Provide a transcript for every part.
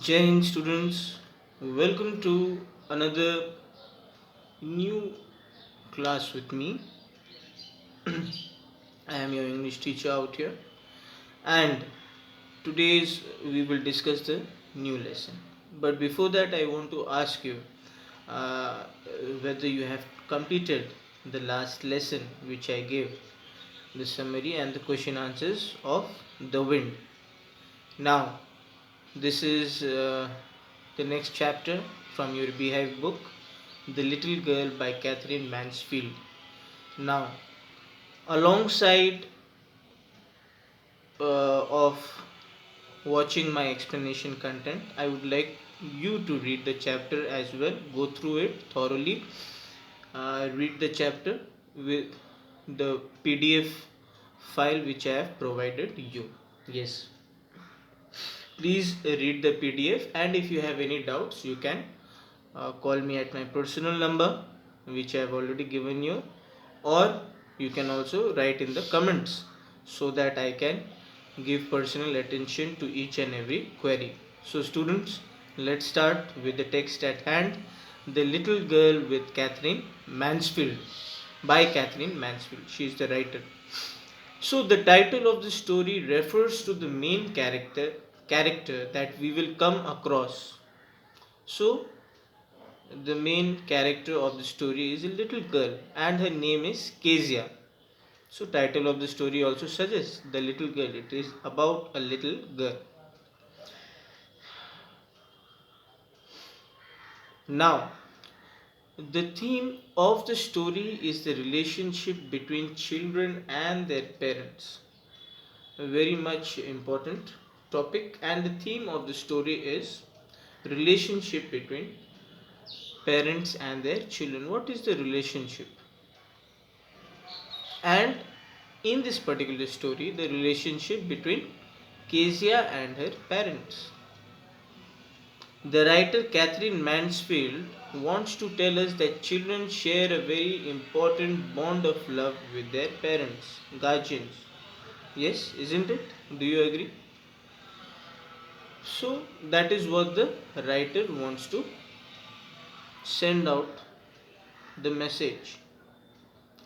Jai Hind students, welcome to another new class with me. I am your English teacher out here, and today's we will discuss the new lesson. But before that, I want to ask you uh, whether you have completed the last lesson which I gave, the summary and the question answers of the wind. Now, this is the next chapter from your Beehive book, The Little Girl by Catherine Mansfield. Now, alongside of watching my explanation content, I would like you to read the chapter as well, go through it thoroughly, read the chapter with the PDF file which I have provided you. Yes, please read the PDF, and if you have any doubts, you can call me at my personal number which I have already given you, or you can also write in the comments so that I can give personal attention to each and every query. So, students, let's start with the text at hand. The Little Girl with Catherine Mansfield, by Catherine Mansfield. She is the writer. So the title of the story refers to the main character that we will come across. So the main character of the story is a little girl and her name is Kezia. So title of the story also suggests the little girl. It is about a little girl. Now the theme of the story is the relationship between children and their parents. A very much important topic, and the theme of the story is relationship between parents and their children. What is the relationship? And in this particular story, the relationship between Kezia and her parents. The writer Catherine Mansfield wants to tell us that children share a very important bond of love with their parents, guardians. Yes, isn't it? Do you agree? So that is what the writer wants to send out, the message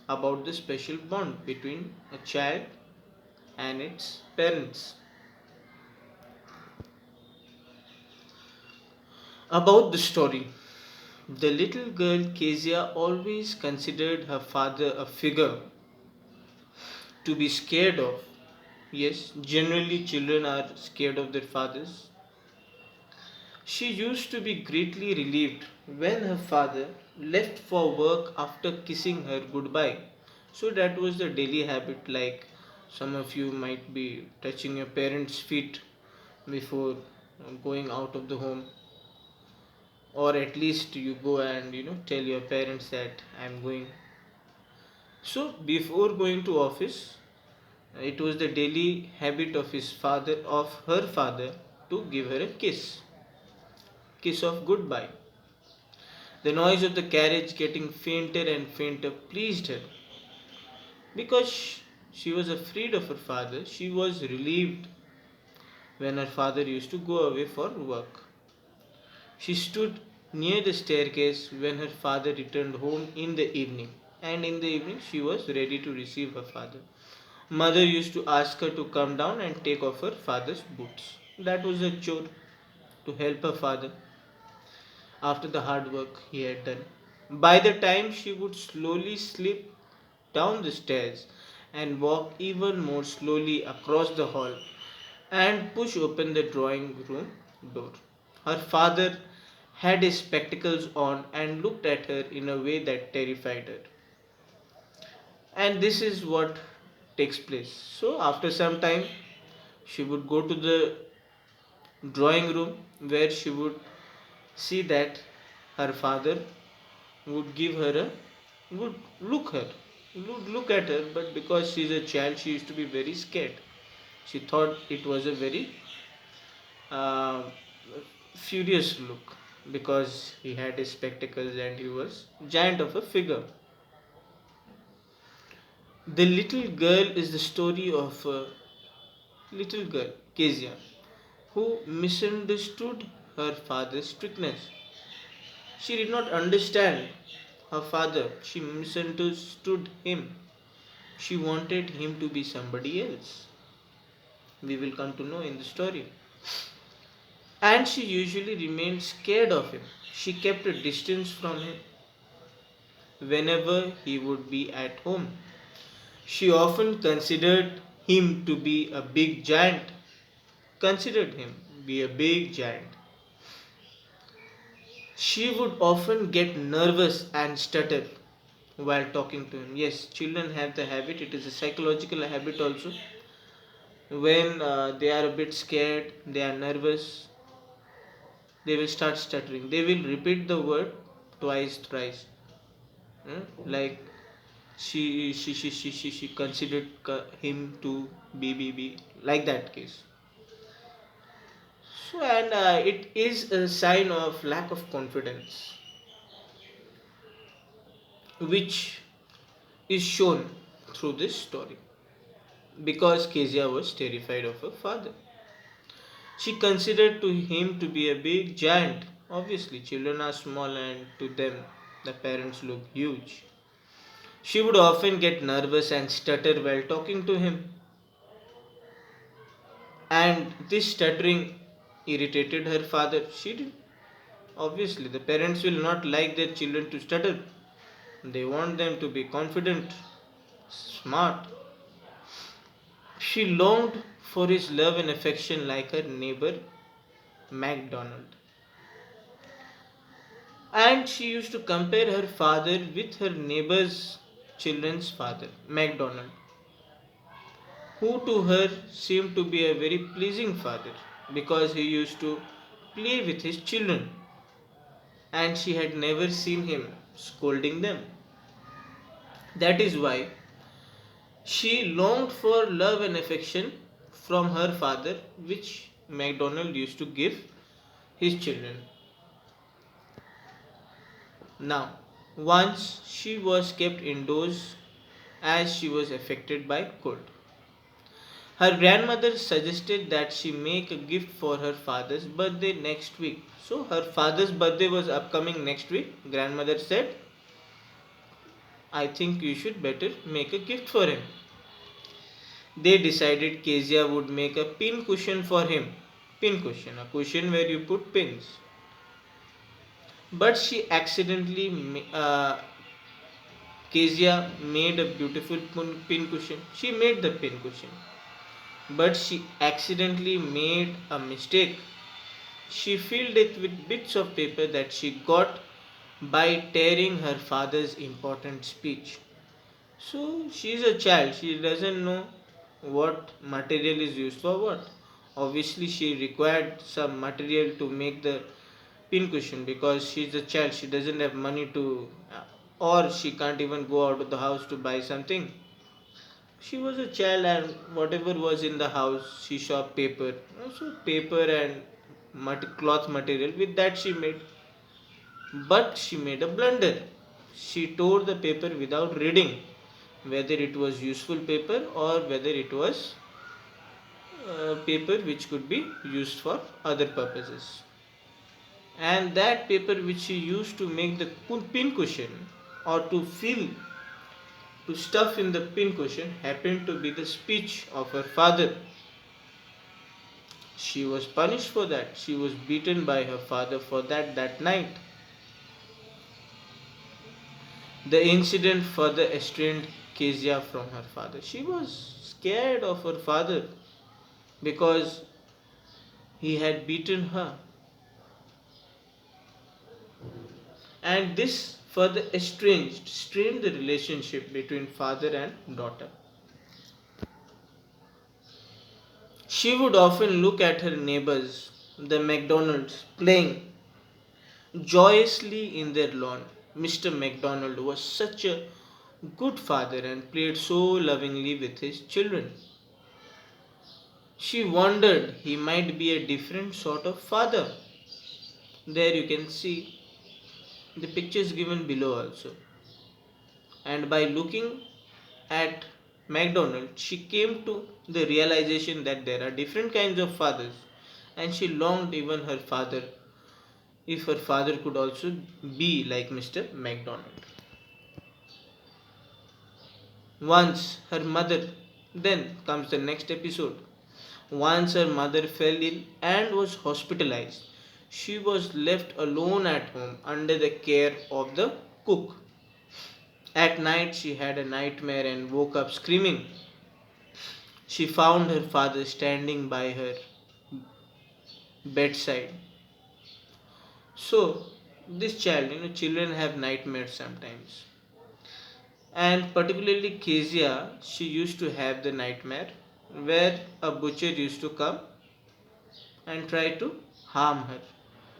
about the special bond between a child and its parents. About the story, the little girl Kezia always considered her father a figure to be scared of. Yes, generally children are scared of their fathers. She used to be greatly relieved when her father left for work after kissing her goodbye. So that was the daily habit, like some of you might be touching your parents' feet before going out of the home, or at least you go and tell your parents that I'm going. So before going to office, it was the daily habit of her father, to give her a kiss of goodbye. The noise of the carriage getting fainter and fainter pleased her. Because she was afraid of her father, she was relieved when her father used to go away for work. She stood near the staircase when her father returned home in the evening, and in the evening she was ready to receive her father. Mother used to ask her to come down and take off her father's boots. That was a chore, to help her father after the hard work he had done. By the time she would slowly slip down the stairs and walk even more slowly across the hall and push open the drawing room door. Her father had his spectacles on and looked at her in a way that terrified her. And this is what takes place. So, after some time, she would go to the drawing room where she would see that her father would give her a would look her would look at her, but because she's a child, she used to be very scared. She thought it was a very uh, furious look, because he had his spectacles and he was giant of a figure. The little girl is the story of a little girl, Kezia, who misunderstood her father's strictness. She did not understand her father. She misunderstood him. She wanted him to be somebody else. We will come to know in the story. And she usually remained scared of him. She kept a distance from him whenever he would be at home. She often considered him to be a big giant. Considered him be a big giant. She would often get nervous and stutter while talking to him. Yes, children have the habit, it is a psychological habit also. When they are a bit scared, they are nervous, they will start stuttering. They will repeat the word twice, thrice. Like she considered him to be like that case. So, and it is a sign of lack of confidence, which is shown through this story. Because Kezia was terrified of her father, she considered to him to be a big giant. Obviously, children are small and to them the parents look huge. She would often get nervous and stutter while talking to him, and this stuttering irritated her father. She did. Obviously, the parents will not like their children to stutter. They want them to be confident, smart. She longed for his love and affection like her neighbor MacDonald. And she used to compare her father with her neighbor's children's father, MacDonald, who to her seemed to be a very pleasing father because he used to play with his children and she had never seen him scolding them. That is why she longed for love and affection from her father, which MacDonald used to give his children. Now, once she was kept indoors as she was affected by cold. Her grandmother suggested that she make a gift for her father's birthday next week. So, her father's birthday was upcoming next week. Grandmother said, I think you should better make a gift for him. They decided Kezia would make a pin cushion for him. Pin cushion, a cushion where you put pins. But she accidentally, Kezia made a beautiful pin cushion. She made the pin cushion. But she accidentally made a mistake. She filled it with bits of paper that she got by tearing her father's important speech. So she is a child, she doesn't know what material is used for what. Obviously, she required some material to make the pincushion because she's a child, she doesn't have money to, or she can't even go out of the house to buy something. She was a child, and whatever was in the house, she saw paper, also paper and cloth material. With that, she made, but she made a blunder. She tore the paper without reading whether it was useful paper or whether it was paper which could be used for other purposes. And that paper which she used to make the pin cushion or to fill, to stuff in the pin cushion happened to be the speech of her father. She was punished for that. She was beaten by her father for that night. The incident further estranged Kezia from her father. She was scared of her father because he had beaten her. And this further strained the relationship between father and daughter. She would often look at her neighbors, the McDonalds, playing joyously in their lawn. Mr. McDonald was such a good father and played so lovingly with his children. She wondered he might be a different sort of father. There you can see the pictures given below also. And by looking at MacDonald, she came to the realization that there are different kinds of fathers, and she longed even her father if her father could also be like Mr. MacDonald. Once her mother, then comes the next episode. Once her mother fell ill and was hospitalized. She was left alone at home under the care of the cook. At night, she had a nightmare and woke up screaming. She found her father standing by her bedside. So, this child, children have nightmares sometimes. And particularly Kezia, she used to have the nightmare where a butcher used to come and try to harm her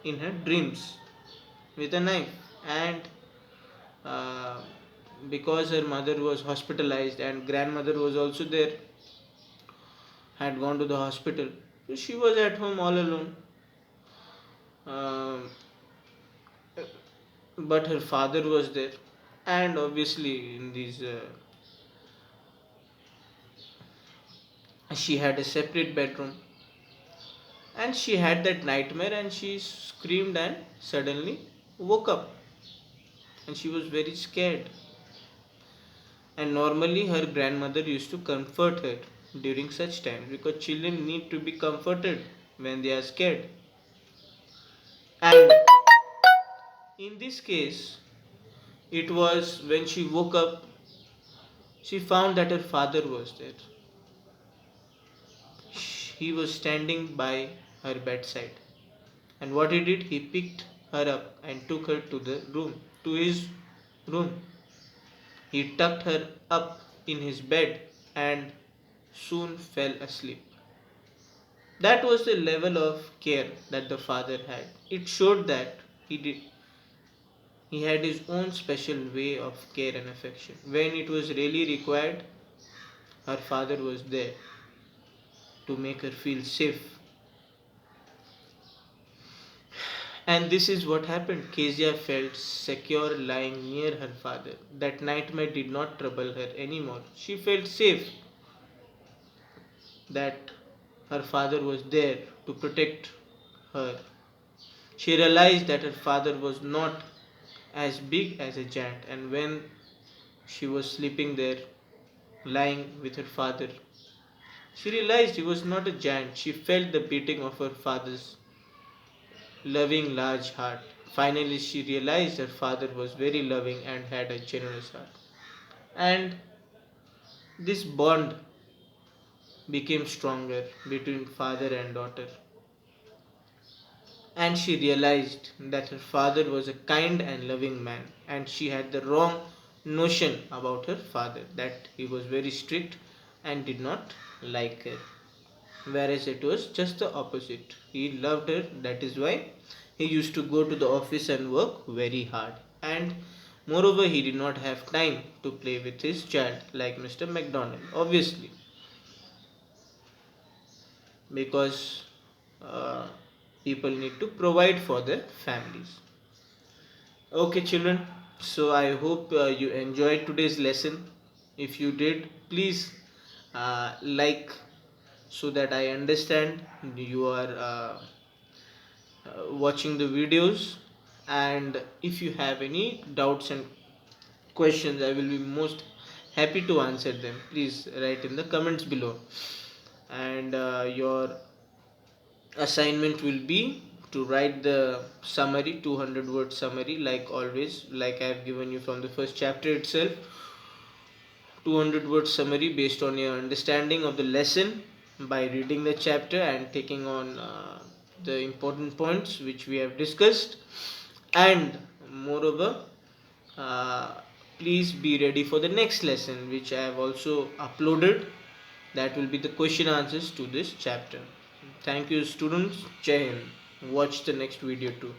in her dreams with a knife. And uh, because her mother was hospitalized and grandmother was also there, had gone to the hospital, so she was at home all alone. Um, but her father was there, and obviously in these she had a separate bedroom, and she had that nightmare and she screamed and suddenly woke up, and she was very scared. And normally her grandmother used to comfort her during such times, because children need to be comforted when they are scared. And in this case, it was when she woke up, she found that her father was there. He was standing by her bedside. And what he did, he picked her up and took her to the room, to his room. He tucked her up in his bed and soon fell asleep. That was the level of care that the father had. It showed that he had his own special way of care and affection. When it was really required, her father was there to make her feel safe. And this is what happened. Kezia felt secure lying near her father. That nightmare did not trouble her anymore. She felt safe that her father was there to protect her. She realized that her father was not as big as a giant, and when she was sleeping there, lying with her father, she realized he was not a giant. She felt the beating of her father's loving large heart. Finally, she realized her father was very loving and had a generous heart. And this bond became stronger between father and daughter. And she realized that her father was a kind and loving man, and she had the wrong notion about her father, that he was very strict and did not like her, whereas it was just the opposite. He loved her, that is why he used to go to the office and work very hard. And moreover, he did not have time to play with his child like Mr. McDonald, obviously, because uh, people need to provide for their families. Okay, children, so I hope you enjoyed today's lesson. If you did, please like, so that I understand you are watching the videos. And if you have any doubts and questions, I will be most happy to answer them. Please write in the comments below. And your assignment will be to write the summary, 200 word summary, like always, like I have given you from the first chapter itself. 200 word summary based on your understanding of the lesson by reading the chapter and taking on the important points which we have discussed. And moreover, uh, please be ready for the next lesson which I have also uploaded, that will be the question answers to this chapter. Thank you, students. Jai Hind. Watch the next video too.